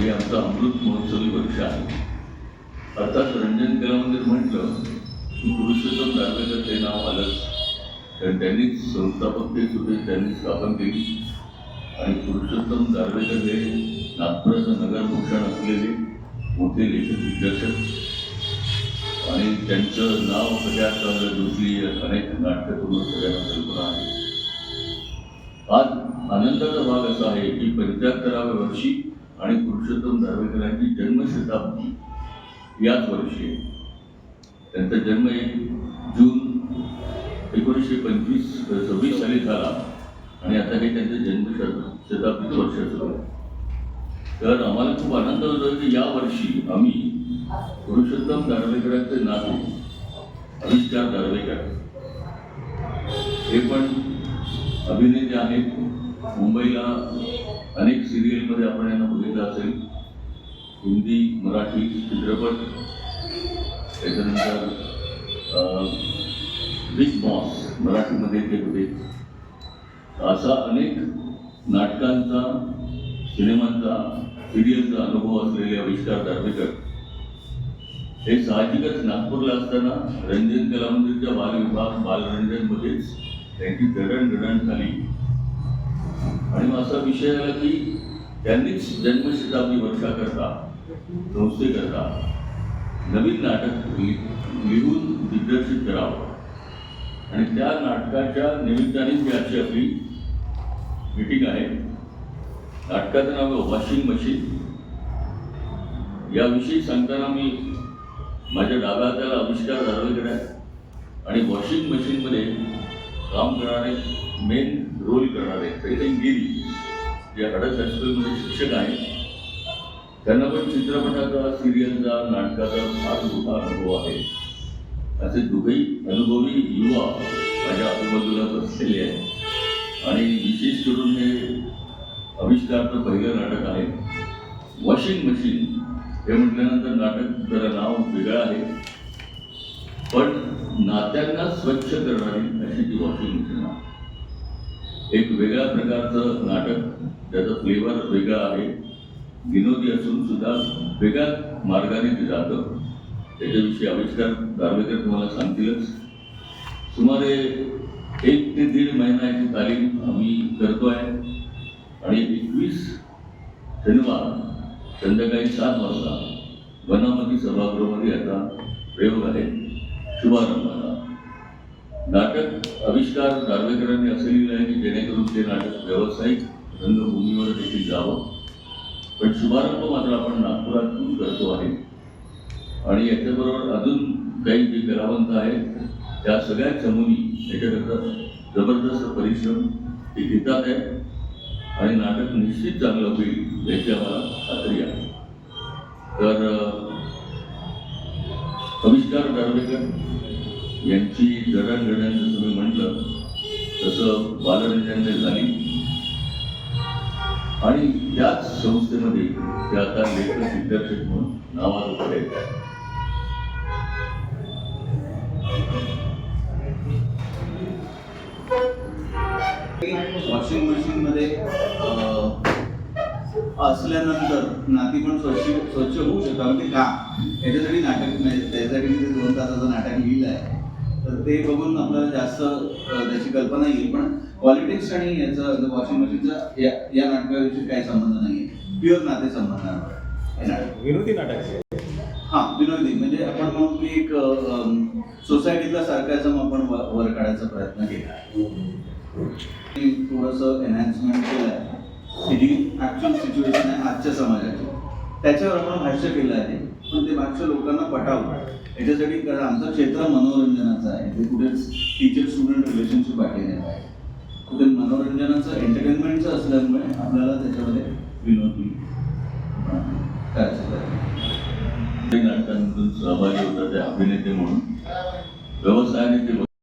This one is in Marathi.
हे आमचं अमृत महोत्सवी वर्ष आहे. अर्थात रंजन कला मंदिर म्हटलं की पुरुषोत्तम दारव्हेकर ते नाव आलंच, कारण त्यांनीच संस्थापक तेच होते, त्यांनी स्थापन केली. आणि पुरुषोत्तम दारव्हेकर हे नागपुराचं नगरभूषण असलेले मोठे लेखक दिग्दर्शक आणि त्यांचं नाव सगळ्यात चांगलं दुसरी अनेक नाटकं करून सगळ्यांना कल्पना आहे. आज आनंदाचा भाग असा आहे की 75व्या वर्षी आणि पुरुषोत्तम दारव्हेकरांची जन्मशताब्दी याच वर्षी आहे. त्यांचा जन्म 1 जून 1926 साली झाला आणि आता हे त्यांचं जन्मशताब्दी वर्ष सुरू आहे. तर आम्हाला खूप आनंद होतो की या वर्षी आम्ही पुरुषोत्तम दारव्हेकरांचे नातू आविष्कार दारव्हेकर हे पण अभिनेते आहेत. मुंबईला अनेक सिरियलमध्ये आपण यांना बघितलं असेल, हिंदी मराठी चित्रपट, त्याच्यानंतर बिग बॉस मराठीमध्ये ते होते. असा अनेक नाटकांचा, सिनेमांचा, सिरियलचा अनुभव असलेले आविष्कार दारव्हेकर हे साहजिकच नागपूरला असताना रंजन कला मंदिरच्या बालविभाग बालरंजनमध्येच त्यांची जडणघडण झाली. आणि मग असा विषय आला की त्यांनीच जन्मशताब्दी वर्षाकरता संस्थेकरता नवीन नाटक लिहून दिग्दर्शित करावं. आणि त्या नाटकाच्या निमित्तानेच ही आजची आपली मीटिंग आहे. नाटकाचं नाव आहे वॉशिंग मशीन. याविषयी सांगताना मी माझ्या डाव्या हाताला आविष्कार दारव्हेकर आहे आणि वॉशिंग मशीनमध्ये काम करणारे, मेन रोल करणारे सैनिक गिरी जे हडस हायस्कूलमध्ये शिक्षक आहेत, त्यांना पण चित्रपटाचा, सिरियलचा, नाटकाचा फार मोठा अनुभव आहे. असे दोघेही अनुभवी युवा माझ्या आजूबाजूला बसलेले आहेत. आणि विशेष करून हे आविष्कारचं पहिलं नाटक आहे वॉशिंग मशीन. हे म्हटल्यानंतर नाटक जरा नाव वेगळं आहे, पण नात्यांना स्वच्छ करणारी अशी ती वॉशिंग मशीन आहे. एक वेगळ्या प्रकारचं नाटक, त्याचा फ्लेवर वेगळा आहे, विनोदी असून सुद्धा वेगळ्या मार्गाने ते जातं. त्याच्याविषयी आविष्कार दारव्हेकर तुम्हाला सांगतीलच. सुमारे 1 ते 1.5 महिन्याची तालीम आम्ही करतोय आणि 21 शनिवार संध्याकाळी 7 वाजता वनामती सभागृहामध्ये याचा प्रयोग आहे शुभारंभाला. नाटक आविष्कार दारव्हेकरांनी असं लिहिलं आहे की जेणेकरून ते नाटक व्यावसायिक रंगभूमीवर देखील जावं. पण शुभारंभ मात्र आपण नागपुरातून करतो आहे. आणि याच्याबरोबर अजून काही जे कलावंत आहेत त्या सगळ्या चमूनी याच्याकरता जबरदस्त परिश्रम ते घेतात आहे आणि नाटक निश्चित चांगलं होईल याची आम्हाला खात्री आहे. तर आविष्कार दारव्हेकर यांची जडणघडण जसं मी म्हटलं तसं बालरंजनने झाली आणि त्याच संस्थेमध्ये ते आता लेखक दिग्दर्शक म्हणून नावाजोग आहेत. वॉशिंग मशीनमध्ये असल्यानंतर नाती पण स्वच्छ होऊ शकतात. म्हणजे का याच्यासाठी नाटक, त्याच्यासाठी मी 2 तासाचं नाटक लिहिलं आहे. तर ते बघून आपल्याला जास्त त्याची कल्पना येईल. पण पॉलिटिक्स आणि याचं वॉशिंग मशीनचा या नाटकाविषयी काही संबंध नाही आहे. प्युअर नाते संबंधावर विनोदी नाटक. हां, विनोदी म्हणजे आपण म्हणू की एक सोसायटीतला सारखाचं आपण वर काढायचा प्रयत्न केला आहे. थोडंसं एनहॅन्समेंट केलं आहे. ही जी ॲक्च्युअल सिच्युएशन आहे आजच्या समाजाची, त्याच्यावर आपण भाष्य केलं आहे. पण ते भाष्य लोकांना पटावं याच्यासाठी, कारण आमचं क्षेत्र मनोरंजनाचं आहे. ते कुठे टीचर स्टुडंट रिलेशनशिप बाटलेलं आहे, कुठे मनोरंजनाचं, एंटरटेनमेंटचं असल्यामुळे आपल्याला त्याच्यामध्ये विनोदी करायचं. नाटकांमधून सहभागी होतात ते अभिनेते म्हणून व्यवसायाने ते